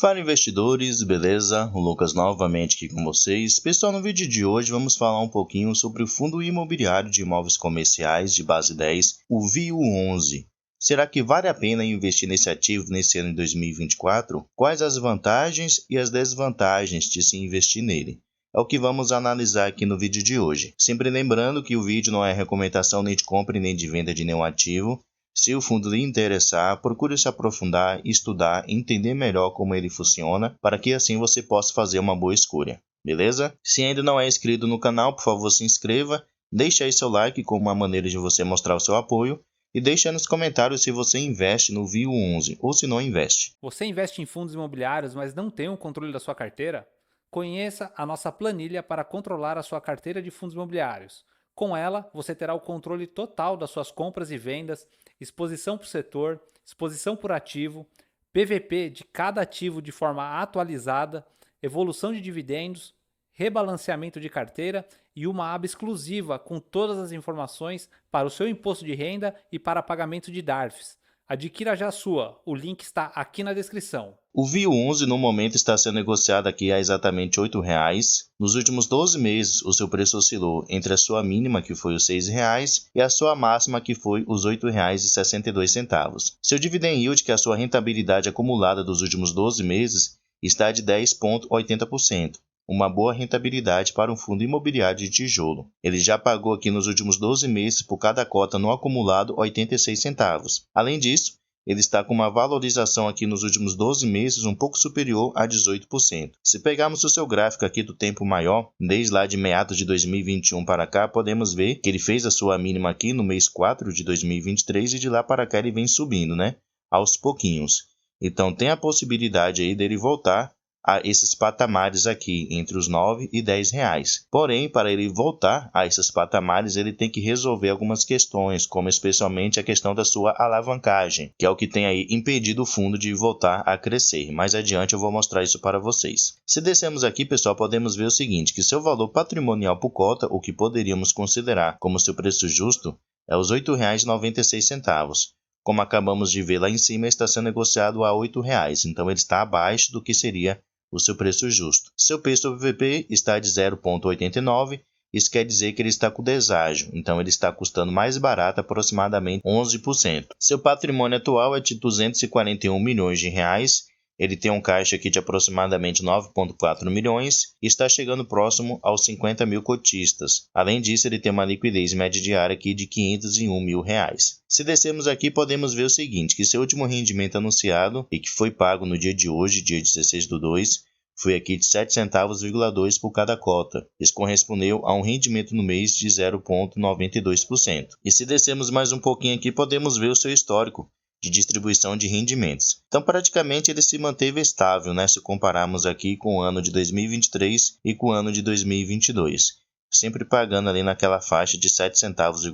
Fala investidores, beleza? O Lucas novamente aqui com vocês. Pessoal, no vídeo de hoje vamos falar um pouquinho sobre o Fundo Imobiliário de Imóveis Comerciais de base 10, o VIU11. Será que vale a pena investir nesse ativo nesse ano de 2024? Quais as vantagens e as desvantagens de se investir nele? É o que vamos analisar aqui no vídeo de hoje. Sempre lembrando que o vídeo não é recomendação nem de compra nem de venda de nenhum ativo. Se o fundo lhe interessar, procure se aprofundar, estudar, entender melhor como ele funciona, para que assim você possa fazer uma boa escolha, beleza? Se ainda não é inscrito no canal, por favor se inscreva, deixe aí seu like como uma maneira de você mostrar o seu apoio e deixe aí nos comentários se você investe no VIU11 ou se não investe. Você investe em fundos imobiliários, mas não tem o controle da sua carteira? Conheça a nossa planilha para controlar a sua carteira de fundos imobiliários. Com ela, você terá o controle total das suas compras e vendas, exposição por setor, exposição por ativo, PVP de cada ativo de forma atualizada, evolução de dividendos, rebalanceamento de carteira e uma aba exclusiva com todas as informações para o seu imposto de renda e para pagamento de DARFs. Adquira já a sua, o link está aqui na descrição. O VIU11 no momento está sendo negociado aqui a exatamente R$ 8,00. Nos últimos 12 meses, o seu preço oscilou entre a sua mínima, que foi os R$ 6,00, e a sua máxima, que foi os R$ 8,62. Seu dividend yield, que é a sua rentabilidade acumulada dos últimos 12 meses, está de 10,80%. Uma boa rentabilidade para um fundo imobiliário de tijolo. Ele já pagou aqui nos últimos 12 meses por cada cota no acumulado 86 centavos. Além disso, ele está com uma valorização aqui nos últimos 12 meses um pouco superior a 18%. Se pegarmos o seu gráfico aqui do tempo maior, desde lá de meados de 2021 para cá, podemos ver que ele fez a sua mínima aqui no mês 4 de 2023 e de lá para cá ele vem subindo, aos pouquinhos. Então tem a possibilidade aí dele voltar a esses patamares aqui, entre os R$ 9 e R$ 10. Porém, para ele voltar a esses patamares, ele tem que resolver algumas questões, como especialmente a questão da sua alavancagem, que é o que tem aí impedido o fundo de voltar a crescer. Mais adiante eu vou mostrar isso para vocês. Se descermos aqui, pessoal, podemos ver o seguinte, que seu valor patrimonial por cota, o que poderíamos considerar como seu preço justo, é os R$ 8,96. Como acabamos de ver lá em cima, está sendo negociado a R$ 8,00, então ele está abaixo do que seria o seu preço justo. Seu P sobre VP está de 0,89, isso quer dizer que ele está com deságio, então ele está custando mais barato, aproximadamente 11%. Seu patrimônio atual é de R$ 241 milhões de reais. Ele tem um caixa aqui de aproximadamente 9,4 milhões e está chegando próximo aos 50 mil cotistas. Além disso, ele tem uma liquidez média diária aqui de R$ 501 mil. Se descermos aqui, podemos ver o seguinte, que seu último rendimento anunciado e que foi pago no dia de hoje, dia 16/2, foi aqui de 7 centavos, por cada cota. Isso correspondeu a um rendimento no mês de 0,92%. E se descermos mais um pouquinho aqui, podemos ver o seu histórico de distribuição de rendimentos. Então, praticamente ele se manteve estável, se compararmos aqui com o ano de 2023 e com o ano de 2022. Sempre pagando ali naquela faixa de 7 centavos.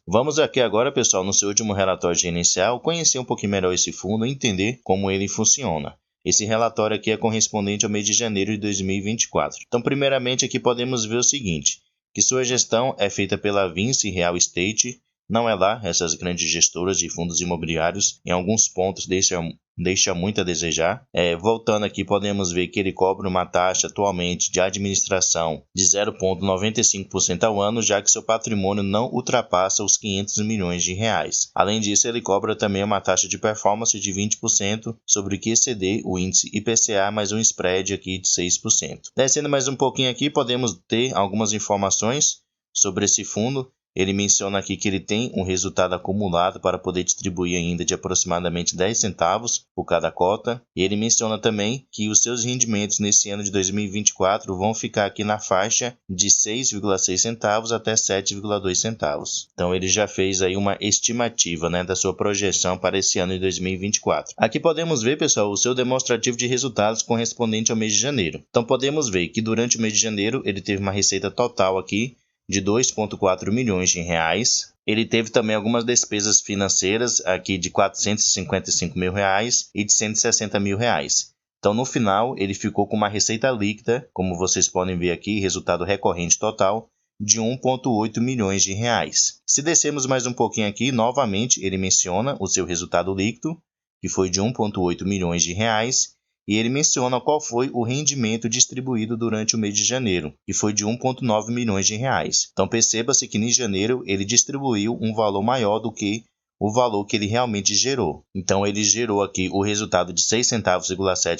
Vamos aqui agora, pessoal, no seu último relatório gerencial, conhecer um pouquinho melhor esse fundo e entender como ele funciona. Esse relatório aqui é correspondente ao mês de janeiro de 2024. Então, primeiramente, aqui podemos ver o seguinte, que sua gestão é feita pela Vinci Real Estate. Não é lá, essas grandes gestoras de fundos imobiliários, em alguns pontos deixa muito a desejar. Voltando aqui, podemos ver que ele cobra uma taxa atualmente de administração de 0,95% ao ano, já que seu patrimônio não ultrapassa os 500 milhões de reais. Além disso, ele cobra também uma taxa de performance de 20% sobre o que exceder o índice IPCA, mais um spread aqui de 6%. Descendo mais um pouquinho aqui, podemos ter algumas informações sobre esse fundo. Ele menciona aqui que ele tem um resultado acumulado para poder distribuir ainda de aproximadamente 10 centavos por cada cota. E ele menciona também que os seus rendimentos nesse ano de 2024 vão ficar aqui na faixa de 6,6 centavos até 7,2 centavos. Então ele já fez aí uma estimativa da sua projeção para esse ano de 2024. Aqui podemos ver, pessoal, o seu demonstrativo de resultados correspondente ao mês de janeiro. Então podemos ver que durante o mês de janeiro ele teve uma receita total aqui de 2,4 milhões de reais. Ele teve também algumas despesas financeiras aqui de 455 mil reais e de 160 mil reais. Então, no final, ele ficou com uma receita líquida, como vocês podem ver aqui, resultado recorrente total, de 1,8 milhões de reais. Se descermos mais um pouquinho aqui, novamente, ele menciona o seu resultado líquido, que foi de 1,8 milhões de reais, e ele menciona qual foi o rendimento distribuído durante o mês de janeiro, que foi de 1,9 milhões de reais. Então perceba-se que em janeiro ele distribuiu um valor maior do que o valor que ele realmente gerou. Então ele gerou aqui o resultado de 6,7 centavos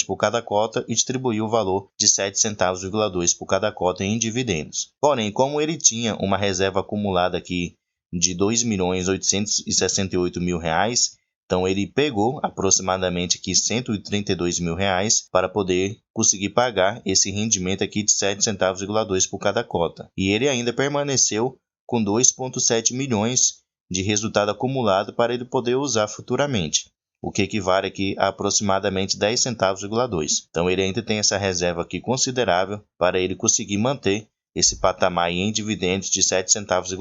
por cada cota e distribuiu o valor de 7,2 centavos por cada cota em dividendos. Porém, como ele tinha uma reserva acumulada aqui de R$ 2.868.000, então ele pegou aproximadamente aqui R$ 132.000 para poder conseguir pagar esse rendimento aqui de 7,2 centavos por cada cota. E ele ainda permaneceu com 2,7 milhões de resultado acumulado para ele poder usar futuramente, o que equivale aqui a aproximadamente 10,2 centavos. Então ele ainda tem essa reserva aqui considerável para ele conseguir manter esse patamar em dividendos de 7,2 centavos,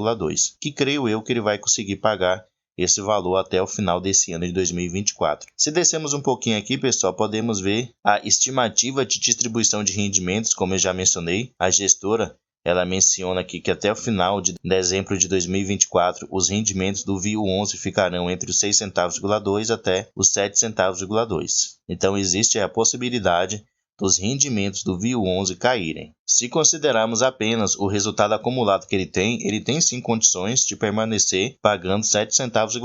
que creio eu que ele vai conseguir pagar esse valor até o final desse ano de 2024. Se descermos um pouquinho aqui, pessoal, podemos ver a estimativa de distribuição de rendimentos, como eu já mencionei. A gestora ela menciona aqui que até o final de dezembro de 2024, os rendimentos do VIO11 ficarão entre os 6,2 centavos até os 7,2 centavos. Então existe a possibilidade dos rendimentos do VIO11 caírem. Se considerarmos apenas o resultado acumulado que ele tem sim condições de permanecer pagando 7,2 centavos.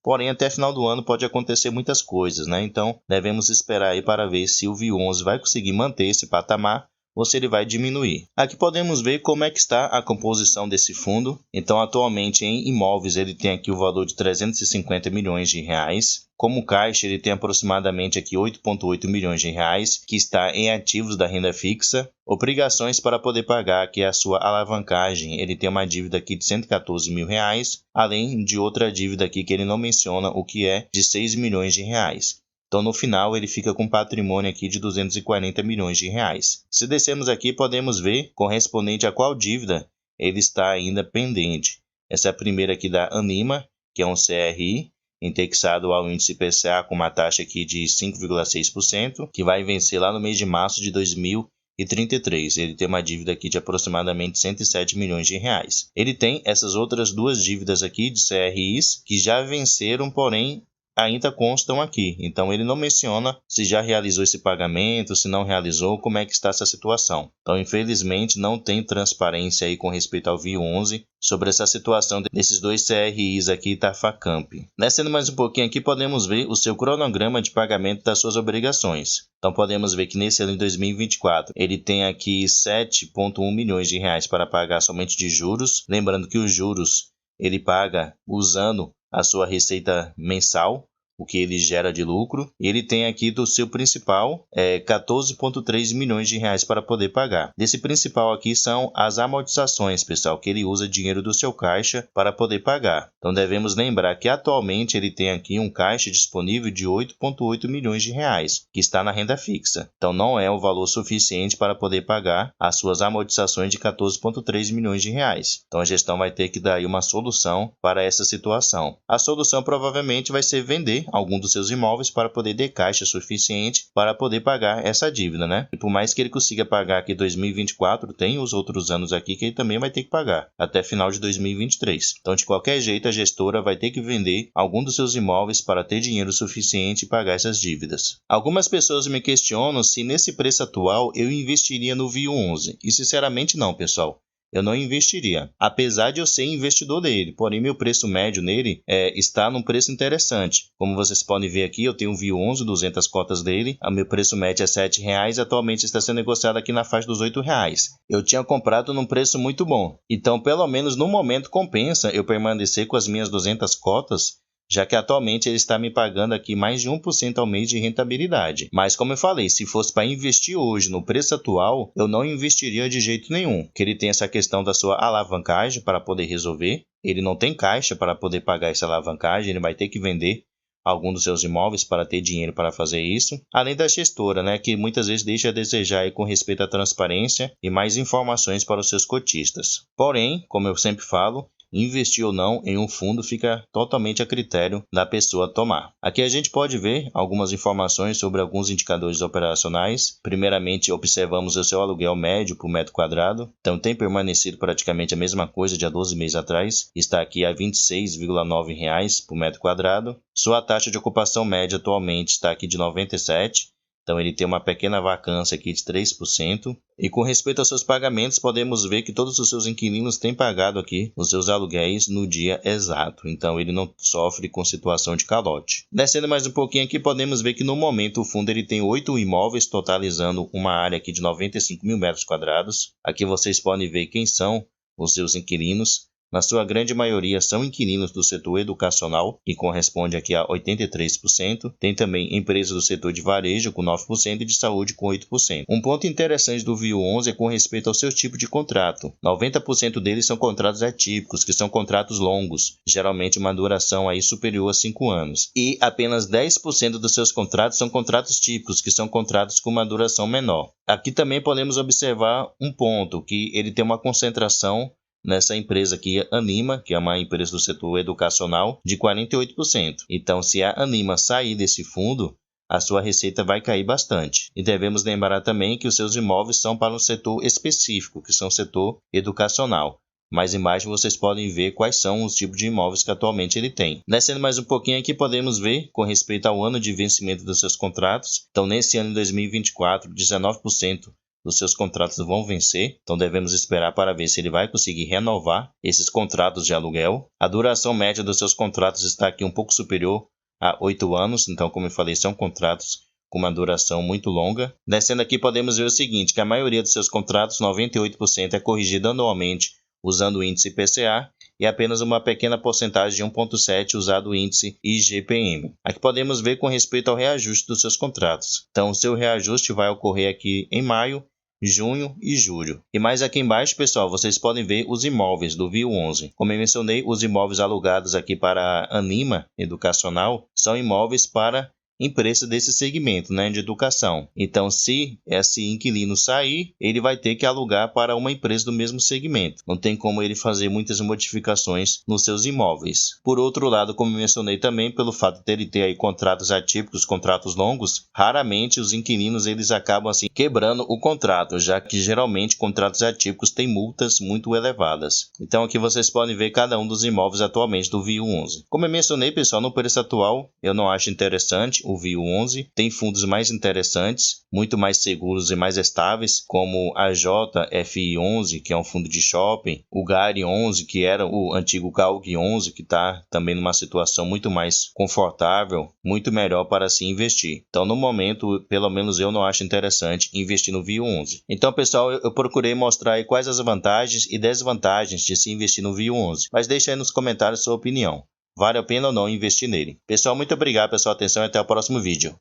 Porém, até final do ano pode acontecer muitas coisas, né? Então, devemos esperar aí para ver se o VIO11 vai conseguir manter esse patamar ou se ele vai diminuir. Aqui podemos ver como é que está a composição desse fundo. Então, atualmente em imóveis ele tem aqui o valor de 350 milhões de reais. Como caixa, ele tem aproximadamente aqui 8,8 milhões de reais, que está em ativos da renda fixa. Obrigações para poder pagar aqui a sua alavancagem. Ele tem uma dívida aqui de 114 mil reais, além de outra dívida aqui que ele não menciona o que é, de 6 milhões de reais. Então, no final, ele fica com um patrimônio aqui de 240 milhões de reais. Se descermos aqui, podemos ver correspondente a qual dívida ele está ainda pendente. Essa é a primeira aqui da Anima, que é um CRI, indexado ao índice IPCA com uma taxa aqui de 5,6%, que vai vencer lá no mês de março de 2033. Ele tem uma dívida aqui de aproximadamente 107 milhões de reais. Ele tem essas outras duas dívidas aqui de CRIs que já venceram, porém ainda constam aqui. Então ele não menciona se já realizou esse pagamento, se não realizou, como é que está essa situação. Então, infelizmente, não tem transparência aí com respeito ao VIO11 sobre essa situação desses dois CRIs aqui Tafacamp. Descendo mais um pouquinho aqui, podemos ver o seu cronograma de pagamento das suas obrigações. Então podemos ver que nesse ano de 2024 ele tem aqui 7,1 milhões de reais para pagar somente de juros. Lembrando que os juros ele paga usando a sua receita mensal, o que ele gera de lucro. Ele tem aqui do seu principal 14,3 milhões de reais para poder pagar. Desse principal aqui são as amortizações, pessoal, que ele usa dinheiro do seu caixa para poder pagar. Então devemos lembrar que atualmente ele tem aqui um caixa disponível de 8,8 milhões de reais, que está na renda fixa. Então não é o valor suficiente para poder pagar as suas amortizações de 14,3 milhões de reais. Então a gestão vai ter que dar aí uma solução para essa situação. A solução provavelmente vai ser vender algum dos seus imóveis para poder ter caixa suficiente para poder pagar essa dívida, né? E por mais que ele consiga pagar aqui 2024, tem os outros anos aqui que ele também vai ter que pagar, até final de 2023. Então, de qualquer jeito, a gestora vai ter que vender algum dos seus imóveis para ter dinheiro suficiente e pagar essas dívidas. Algumas pessoas me questionam se nesse preço atual eu investiria no VIO11. E sinceramente não, pessoal. Eu não investiria, apesar de eu ser investidor dele, porém meu preço médio nele está num preço interessante. Como vocês podem ver aqui, eu tenho um VIO11, 200 cotas dele, o meu preço médio é R$ 7,00 e atualmente está sendo negociado aqui na faixa dos R$ 8,00. Eu tinha comprado num preço muito bom, então pelo menos no momento compensa eu permanecer com as minhas 200 cotas, já que atualmente ele está me pagando aqui mais de 1% ao mês de rentabilidade. Mas como eu falei, se fosse para investir hoje no preço atual, eu não investiria de jeito nenhum, porque ele tem essa questão da sua alavancagem para poder resolver, ele não tem caixa para poder pagar essa alavancagem, ele vai ter que vender algum dos seus imóveis para ter dinheiro para fazer isso, além da gestora, né, que muitas vezes deixa a desejar aí com respeito à transparência e mais informações para os seus cotistas. Porém, como eu sempre falo, investir ou não em um fundo fica totalmente a critério da pessoa tomar. Aqui a gente pode ver algumas informações sobre alguns indicadores operacionais. Primeiramente, observamos o seu aluguel médio por metro quadrado. Então, tem permanecido praticamente a mesma coisa de há 12 meses atrás. Está aqui a R$ 26,9 por metro quadrado. Sua taxa de ocupação média atualmente está aqui de 97. Então ele tem uma pequena vacância aqui de 3%. E com respeito aos seus pagamentos, podemos ver que todos os seus inquilinos têm pagado aqui os seus aluguéis no dia exato. Então ele não sofre com situação de calote. Descendo mais um pouquinho aqui, podemos ver que no momento o fundo ele tem 8 imóveis, totalizando uma área aqui de 95 mil metros quadrados. Aqui vocês podem ver quem são os seus inquilinos. Na sua grande maioria são inquilinos do setor educacional, que corresponde aqui a 83%. Tem também empresas do setor de varejo com 9% e de saúde com 8%. Um ponto interessante do VIO 11 é com respeito ao seu tipo de contrato. 90% deles são contratos atípicos, que são contratos longos, geralmente uma duração aí superior a 5 anos. E apenas 10% dos seus contratos são contratos típicos, que são contratos com uma duração menor. Aqui também podemos observar um ponto, que ele tem uma concentração nessa empresa aqui, Anima, que é uma empresa do setor educacional, de 48%. Então, se a Anima sair desse fundo, a sua receita vai cair bastante. E devemos lembrar também que os seus imóveis são para um setor específico, que são o setor educacional. Mais embaixo vocês podem ver quais são os tipos de imóveis que atualmente ele tem. Descendo mais um pouquinho aqui, podemos ver com respeito ao ano de vencimento dos seus contratos. Então, nesse ano de 2024, 19% dos seus contratos vão vencer, então devemos esperar para ver se ele vai conseguir renovar esses contratos de aluguel. A duração média dos seus contratos está aqui um pouco superior a 8 anos, então como eu falei, são contratos com uma duração muito longa. Descendo aqui podemos ver o seguinte, que a maioria dos seus contratos, 98%, é corrigida anualmente usando o índice IPCA e apenas uma pequena porcentagem de 1,7% usado o índice IGPM. Aqui podemos ver com respeito ao reajuste dos seus contratos. Então o seu reajuste vai ocorrer aqui em maio, junho e julho. E mais aqui embaixo, pessoal, vocês podem ver os imóveis do VIO 11. Como eu mencionei, os imóveis alugados aqui para a Anima Educacional são imóveis para empresa desse segmento, né, de educação. Então, se esse inquilino sair, ele vai ter que alugar para uma empresa do mesmo segmento. Não tem como ele fazer muitas modificações nos seus imóveis. Por outro lado, como eu mencionei também, pelo fato de ele ter aí contratos atípicos, contratos longos, raramente os inquilinos eles acabam assim quebrando o contrato, já que geralmente contratos atípicos têm multas muito elevadas. Então, aqui vocês podem ver cada um dos imóveis atualmente do VIO 11. Como eu mencionei, pessoal, no preço atual, eu não acho interessante o VIO 11, tem fundos mais interessantes, muito mais seguros e mais estáveis, como a JFI 11, que é um fundo de shopping, o GARI 11, que era o antigo CAUG 11, que está também numa situação muito mais confortável, muito melhor para se investir. Então, no momento, pelo menos eu não acho interessante investir no VIO 11. Então, pessoal, eu procurei mostrar aí quais as vantagens e desvantagens de se investir no VIO 11, mas deixa aí nos comentários sua opinião. Vale a pena ou não investir nele? Pessoal, muito obrigado pela sua atenção e até o próximo vídeo.